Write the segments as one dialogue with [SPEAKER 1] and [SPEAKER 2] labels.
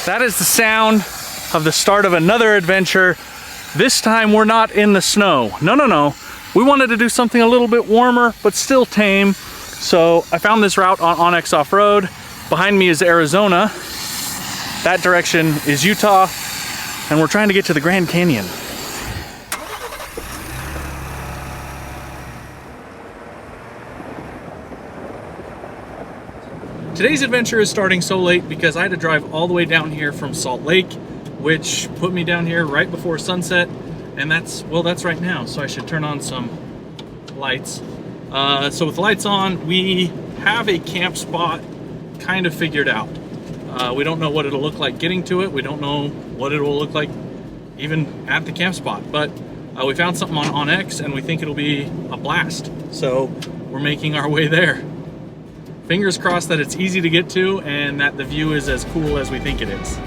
[SPEAKER 1] That is the sound of the start of another adventure. This time we're not in the snow. No. We wanted to do something a little bit warmer, but still tame. So I found this route on Onyx Off-Road. Behind me is Arizona. That direction is Utah. And we're trying to get to the Grand Canyon. Today's adventure is starting so late because I had to drive all the way down here from Salt Lake, which put me down here right before sunset, and that's right now, so I should turn on some lights. So with the lights on, we have a camp spot kind of figured out. We don't know what it'll look like getting to it. We don't know what it will look like even at the camp spot, but we found something on Onyx and we think it'll be a blast. So we're making our way there. Fingers crossed that it's easy to get to and that the view is as cool as we think it is.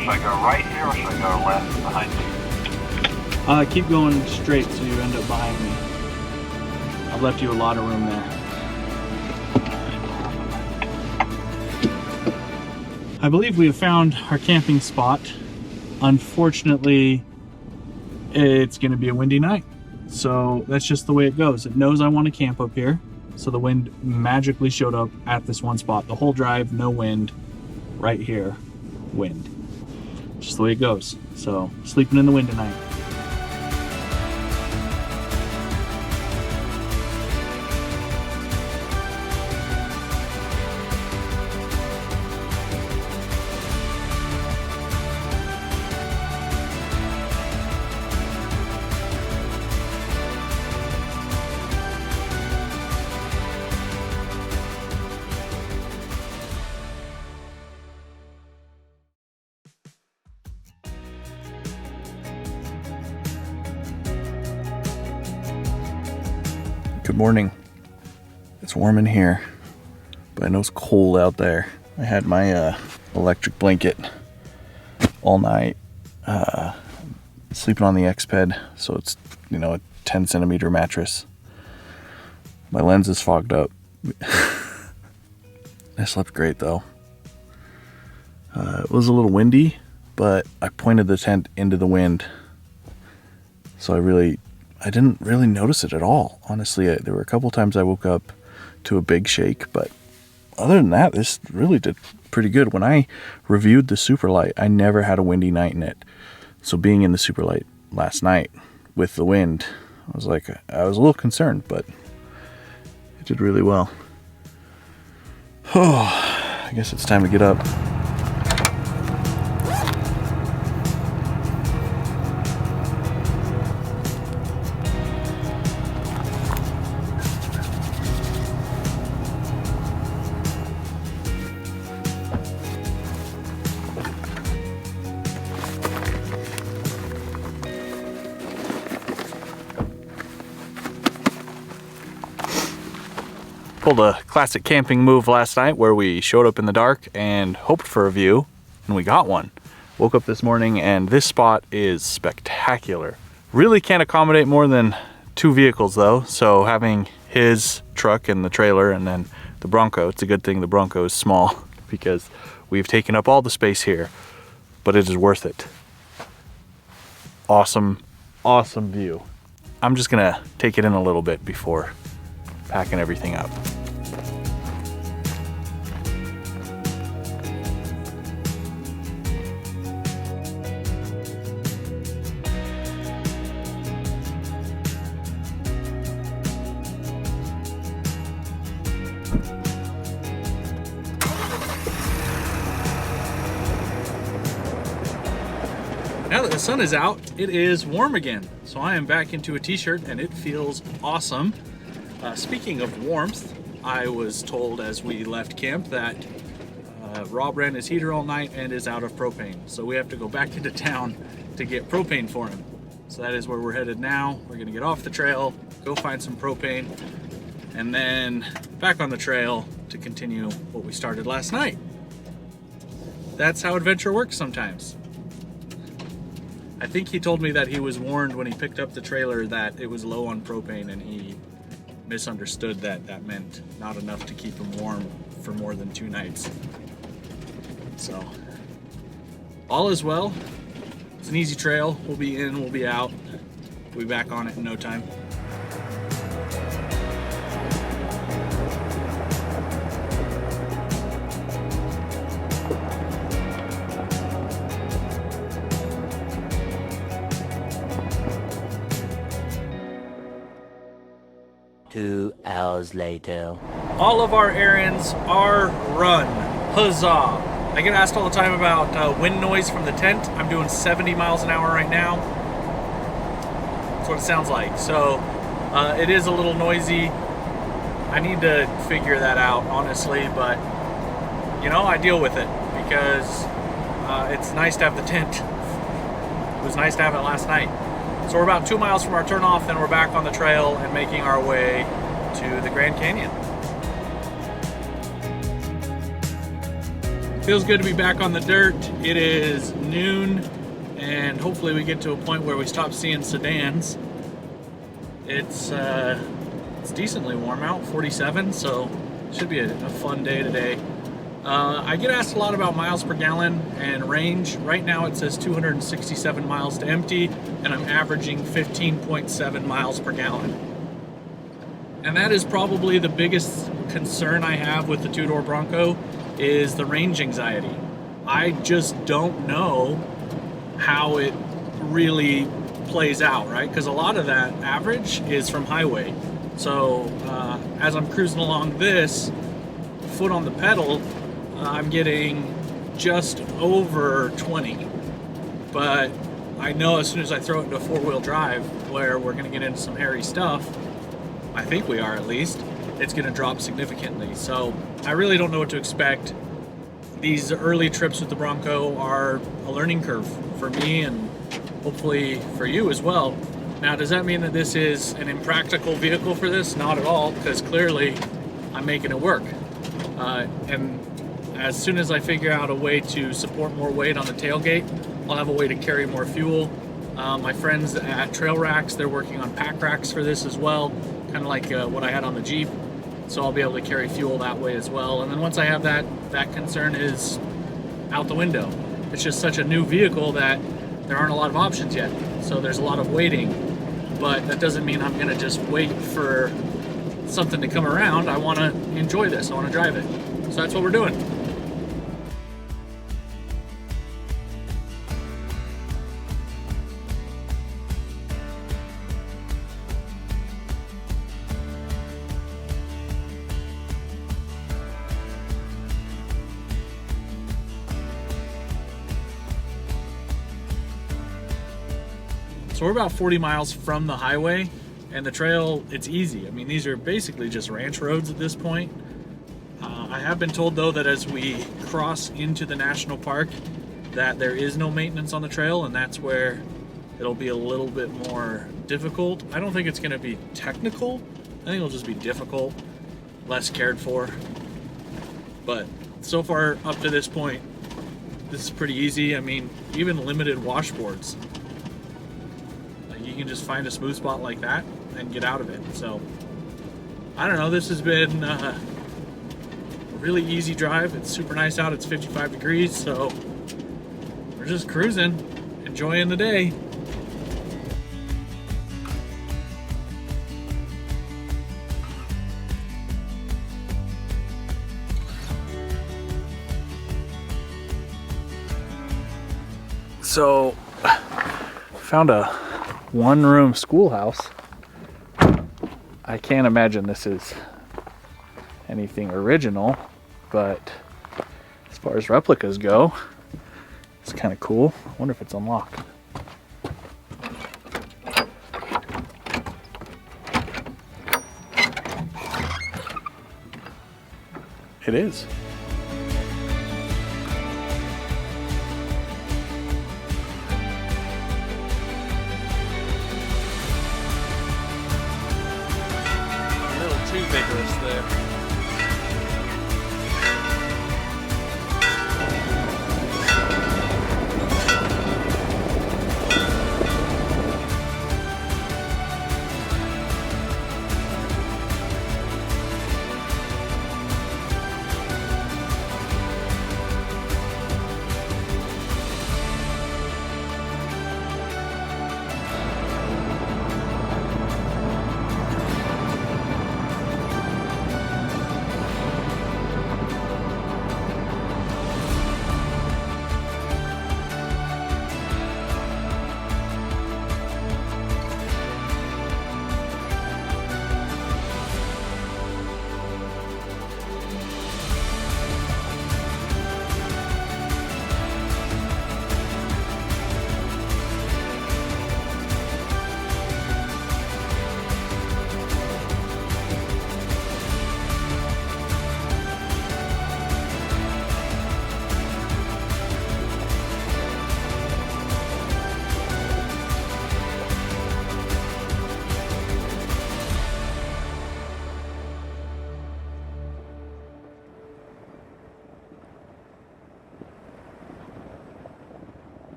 [SPEAKER 2] Should I go right here or should I go left behind you?
[SPEAKER 1] Keep going straight so you end up behind me. I've left you a lot of room there. I believe we have found our camping spot. Unfortunately, it's going to be a windy night. So that's just the way it goes. It knows I want to camp up here. So the wind magically showed up at this one spot. The whole drive, no wind. Right here, wind. Just the way it goes. So, sleeping in the wind tonight. Good morning. It's warm in here, but I know it's cold out there. I had my electric blanket all night, sleeping on the X-Ped, so it's, you know, a 10 centimeter mattress. My lens is fogged up. I slept great though. It was a little windy, but I pointed the tent into the wind, so I didn't really notice it at all. Honestly, there were a couple times I woke up to a big shake, but other than that, this really did pretty good. When I reviewed the Superlight, I never had a windy night in it. So being in the Superlight last night with the wind, I was a little concerned, but it did really well. Oh, I guess it's time to get up. Pulled a classic camping move last night where we showed up in the dark and hoped for a view, and we got one. Woke up this morning and this spot is spectacular. Really can't accommodate more than 2 vehicles though, so having his truck and the trailer and then the Bronco, it's a good thing the Bronco is small because we've taken up all the space here, but it is worth it. Awesome, awesome view. I'm just gonna take it in a little bit before packing everything up. Now that the sun is out, it is warm again. So I am back into a t-shirt and it feels awesome. Speaking of warmth, I was told as we left camp that Rob ran his heater all night and is out of propane. So we have to go back into town to get propane for him. So that is where we're headed now. We're gonna get off the trail, go find some propane, and then back on the trail to continue what we started last night. That's how adventure works sometimes. I think he told me that he was warned when he picked up the trailer that it was low on propane, and he misunderstood that that meant not enough to keep him warm for more than 2 nights. So all is well. It's an easy trail. We'll be in, we'll be out. We'll be back on it in no time.
[SPEAKER 3] Two hours later.
[SPEAKER 1] All of our errands are run. Huzzah! I get asked all the time about wind noise from the tent. I'm doing 70 miles an hour right now. That's what it sounds like. So it is a little noisy. I need to figure that out, honestly, but you know, I deal with it because it's nice to have the tent. It was nice to have it last night. So we're about 2 miles from our turnoff, then we're back on the trail and making our way to the Grand Canyon. Feels good to be back on the dirt. It is noon, and hopefully we get to a point where we stop seeing sedans. It's decently warm out, 47, so it should be a fun day today. I get asked a lot about miles per gallon and range. Right now it says 267 miles to empty, and I'm averaging 15.7 miles per gallon. And that is probably the biggest concern I have with the two-door Bronco, is the range anxiety. I just don't know how it really plays out, right? Because a lot of that average is from highway. So as I'm cruising along this, foot on the pedal, I'm getting just over 20. But I know as soon as I throw it into a 4-wheel drive, where we're gonna get into some hairy stuff, I think we are at least, it's gonna drop significantly. So I really don't know what to expect. These early trips with the Bronco are a learning curve for me and hopefully for you as well. Now, does that mean that this is an impractical vehicle for this? Not at all, because clearly I'm making it work. And as soon as I figure out a way to support more weight on the tailgate, I'll have a way to carry more fuel. My friends at Trail Racks, they're working on pack racks for this as well, kind of like what I had on the Jeep. So I'll be able to carry fuel that way as well. And then once I have that, that concern is out the window. It's just such a new vehicle that there aren't a lot of options yet. So there's a lot of waiting, but that doesn't mean I'm gonna just wait for something to come around. I wanna enjoy this, I wanna drive it. So that's what we're doing. So we're about 40 miles from the highway, and the trail, it's easy. I mean, these are basically just ranch roads at this point. I have been told though that as we cross into the national park that there is no maintenance on the trail, and that's where it'll be a little bit more difficult. I don't think it's gonna be technical. I think it'll just be difficult, less cared for. But so far up to this point, this is pretty easy. I mean, even limited washboards. You can just find a smooth spot like that and get out of it. So I don't know, this has been a really easy drive. It's super nice out, it's 55 degrees, so we're just cruising, enjoying the day. So found a one-room schoolhouse. I can't imagine this is anything original, but as far as replicas go, it's kind of cool. I wonder if it's unlocked. It is. A little too vigorous there.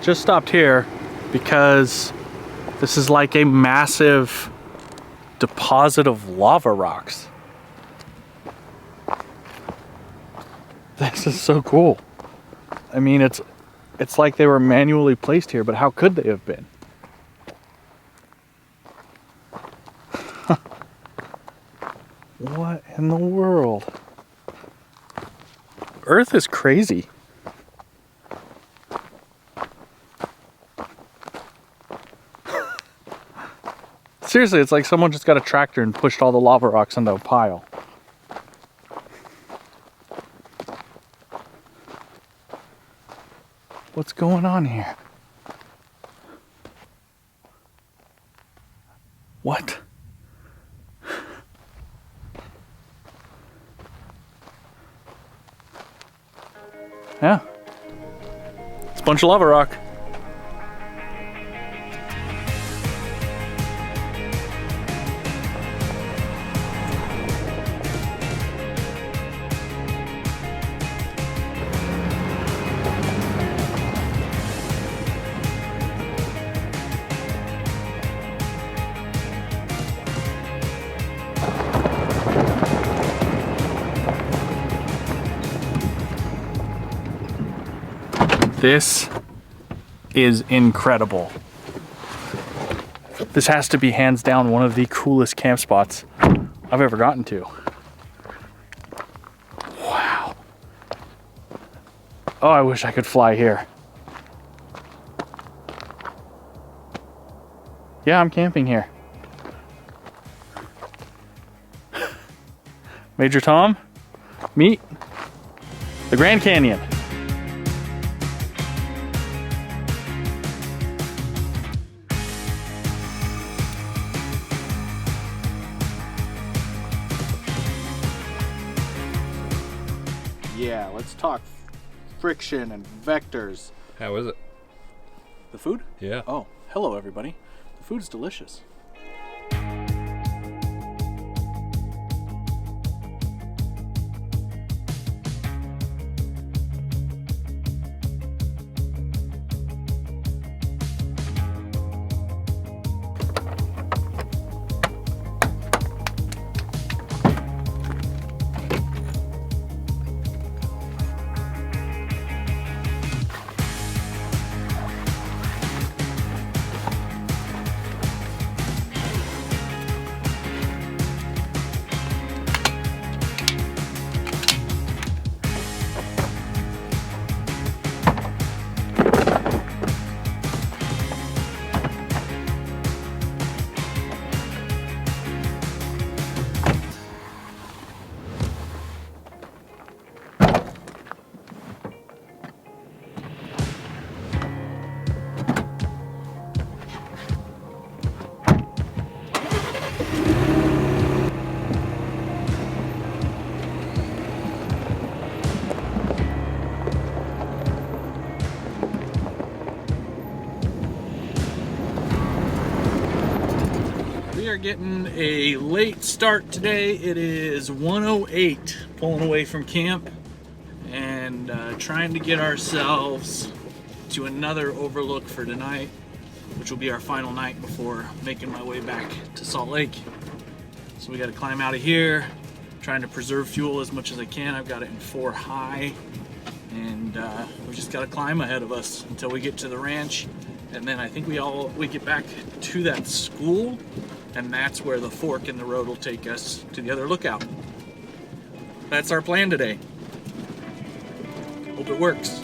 [SPEAKER 1] Just stopped here because this is like a massive deposit of lava rocks. This is so cool. I mean, it's like they were manually placed here, but how could they have been? What in the world? Earth is crazy. Seriously, it's like someone just got a tractor and pushed all the lava rocks into a pile. What's going on here? What? Yeah. It's a bunch of lava rock. This is incredible. This has to be hands down one of the coolest camp spots I've ever gotten to. Wow. Oh, I wish I could fly here. Yeah, I'm camping here. Major Tom, meet the Grand Canyon. Yeah, let's talk friction and vectors.
[SPEAKER 4] How is it?
[SPEAKER 1] The food?
[SPEAKER 4] Yeah.
[SPEAKER 1] Oh, hello everybody. The food's delicious. We are getting a late start today. It is 1:08, pulling away from camp and trying to get ourselves to another overlook for tonight, which will be our final night before making my way back to Salt Lake. So we got to climb out of here, trying to preserve fuel as much as I can. I've got it in 4 high, and we just got to climb ahead of us until we get to the ranch. And then I think we get back to that school, and that's where the fork in the road will take us to the other lookout. That's our plan today. Hope it works.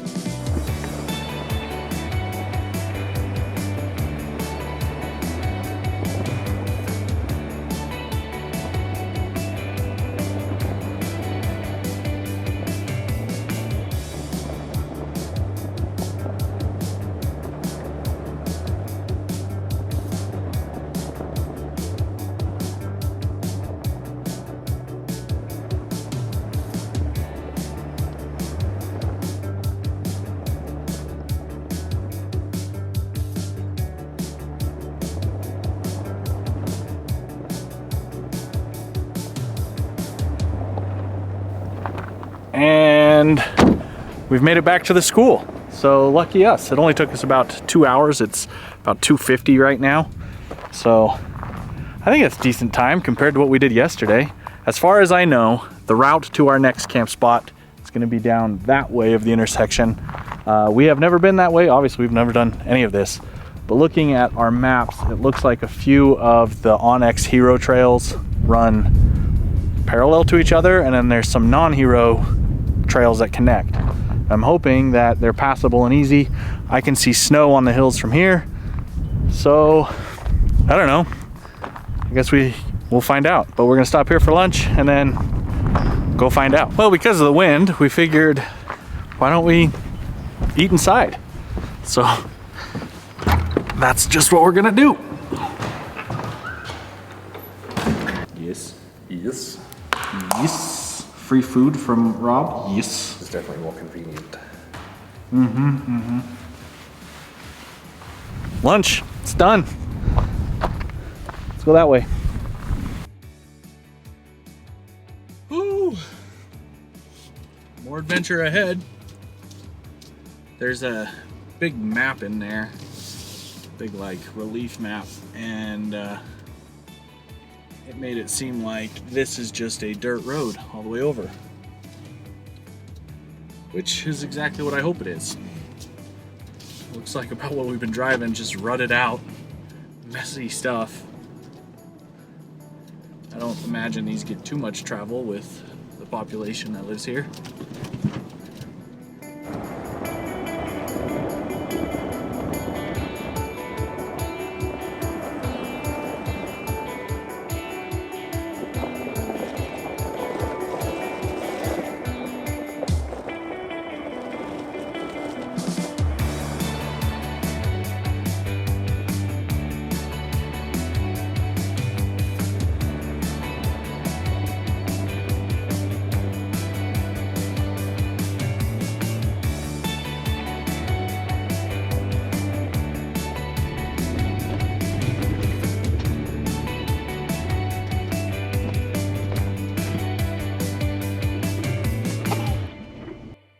[SPEAKER 1] And we've made it back to the school. So lucky us. It only took us about 2 hours. It's about 2:50 right now. So I think it's decent time compared to what we did yesterday. As far as I know, the route to our next camp spot is going to be down that way of the intersection. We have never been that way. Obviously, we've never done any of this. But looking at our maps, it looks like a few of the Onyx hero trails run parallel to each other, and then there's some non-hero trails that connect. I'm hoping that they're passable and easy. I can see snow on the hills from here, so I don't know. I guess we'll find out, but we're gonna stop here for lunch and then go find out. Well, because of the wind, we figured, why don't we eat inside? So that's just what we're gonna do. Yes, yes, yes. Free food from Rob? Yes.
[SPEAKER 4] It's definitely more convenient.
[SPEAKER 1] Lunch, it's done. Let's go that way. Woo! More adventure ahead. There's a big map in there. Big like relief map, and it made it seem like this is just a dirt road all the way over, which is exactly what I hope it is. Looks like about what we've been driving, just rutted out, messy stuff. I don't imagine these get too much travel with the population that lives here.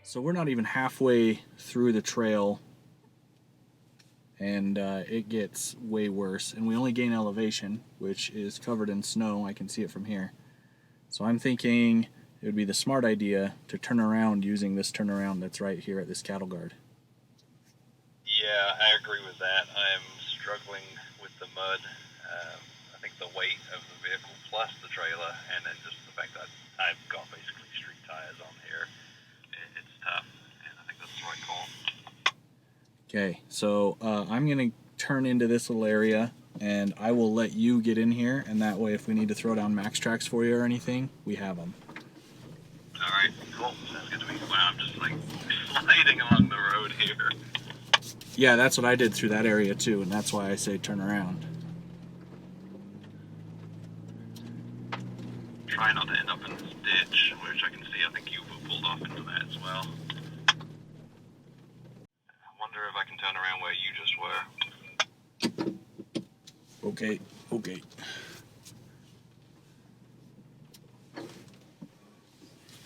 [SPEAKER 1] So we're not even halfway through the trail, and it gets way worse, and we only gain elevation, which is covered in snow. I can see it from here. So I'm thinking it would be the smart idea to turn around using this turnaround that's right here at this cattle guard.
[SPEAKER 2] Yeah, I agree with that. I'm struggling with the mud. I think the weight of the vehicle plus the trailer, and then just the fact that I've got basically street tires on here. It's tough, and I think that's the right call.
[SPEAKER 1] Okay, so I'm gonna turn into this little area, and I will let you get in here, and that way if we need to throw down max tracks for you or anything, we have them.
[SPEAKER 2] Alright, cool. Sounds good to me. Wow, I'm just like sliding along the road here.
[SPEAKER 1] Yeah, that's what I did through that area too, and that's why I say turn around.
[SPEAKER 2] Try not to end up in this ditch, which I can see. I think you pulled off into that as well. I wonder if I can turn around where you just were.
[SPEAKER 1] Okay.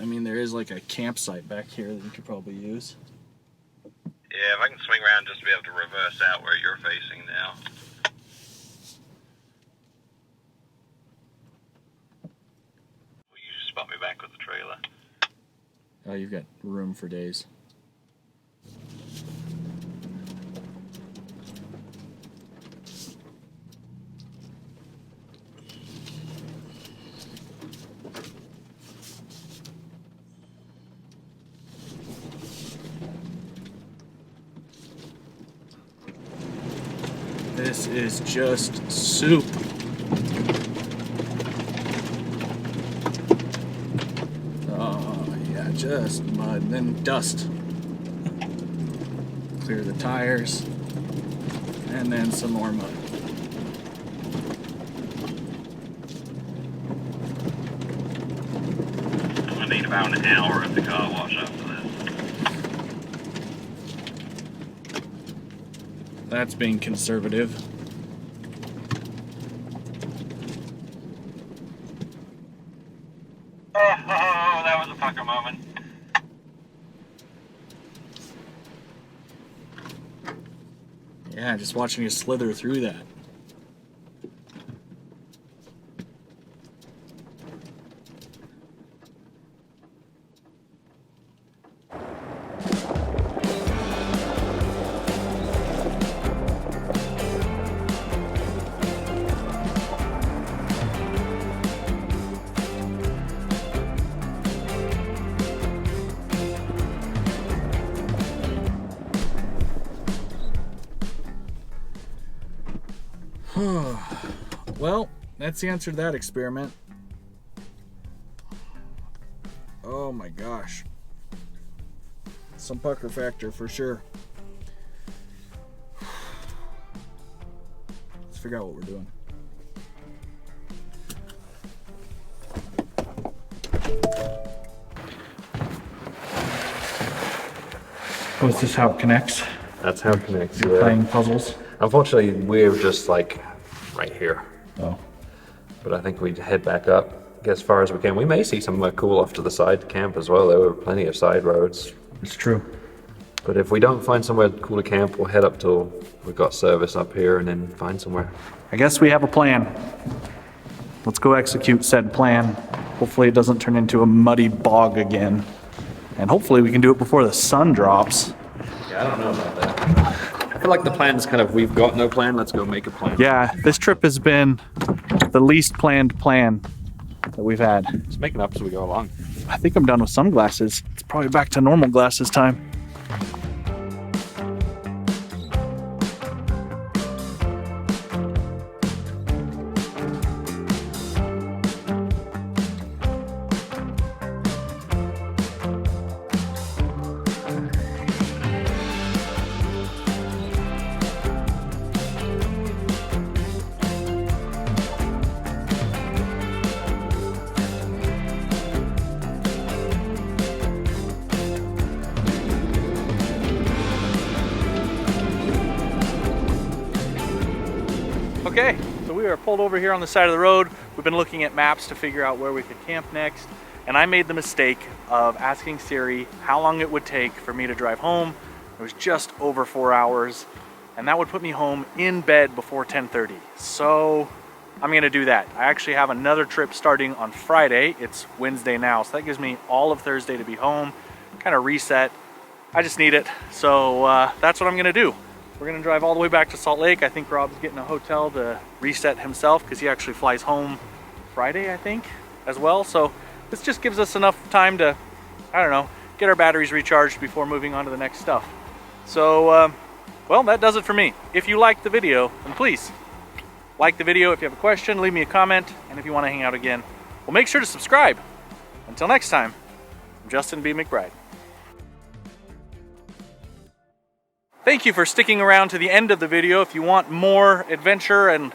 [SPEAKER 1] I mean, there is like a campsite back here that you could probably use.
[SPEAKER 2] Yeah, if I can swing around just to be able to reverse out where you're facing now. Will you spot me back with the trailer?
[SPEAKER 1] Oh, you've got room for days. This is just soup. Oh, yeah, just mud and then dust. Clear the tires, and then some more mud.
[SPEAKER 2] I'm gonna need about an hour at the car wash after this.
[SPEAKER 1] That's being conservative.
[SPEAKER 2] Oh, that was a pucker moment.
[SPEAKER 1] Yeah, just watching you slither through that. Well, that's the answer to that experiment. Oh my gosh. Some pucker factor for sure. Let's figure out what we're doing. Oh, is this how it connects?
[SPEAKER 4] That's how it connects.
[SPEAKER 1] You're playing puzzles?
[SPEAKER 4] Unfortunately, we're just like right here.
[SPEAKER 1] Oh.
[SPEAKER 4] But I think we'd head back up, get as far as we can. We may see somewhere cool off to the side to camp as well. There were plenty of side roads.
[SPEAKER 1] It's true.
[SPEAKER 4] But if we don't find somewhere cool to camp, we'll head up till we've got service up here and then find somewhere.
[SPEAKER 1] I guess we have a plan. Let's go execute said plan. Hopefully it doesn't turn into a muddy bog again. And hopefully we can do it before the sun drops.
[SPEAKER 4] Yeah, I don't know about that. I feel like the plan is kind of, we've got no plan, let's go make a plan.
[SPEAKER 1] Yeah, this trip has been the least planned plan that we've had.
[SPEAKER 4] Just making up as we go along.
[SPEAKER 1] I think I'm done with sunglasses. It's probably back to normal glasses time. Okay, so we are pulled over here on the side of the road. We've been looking at maps to figure out where we could camp next, and I made the mistake of asking Siri how long it would take for me to drive home. It was just over 4 hours, and that would put me home in bed before 10:30. So I'm gonna do that. I actually have another trip starting on Friday. It's Wednesday now, so that gives me all of Thursday to be home, kind of reset. I just need it, so that's what I'm gonna do. We're gonna drive all the way back to Salt Lake. I think Rob's getting a hotel to reset himself because he actually flies home Friday, I think, as well. So this just gives us enough time to, I don't know, get our batteries recharged before moving on to the next stuff. So, well, that does it for me. If you liked the video, then please like the video. If you have a question, leave me a comment. And if you wanna hang out again, well, make sure to subscribe. Until next time, I'm Justin B. McBride. Thank you for sticking around to the end of the video. If you want more adventure and,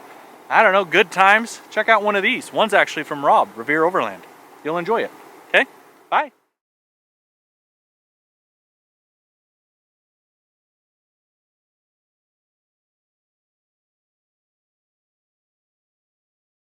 [SPEAKER 1] I don't know, good times, check out one of these. One's actually from Rob, Revere Overland. You'll enjoy it. Okay? Bye.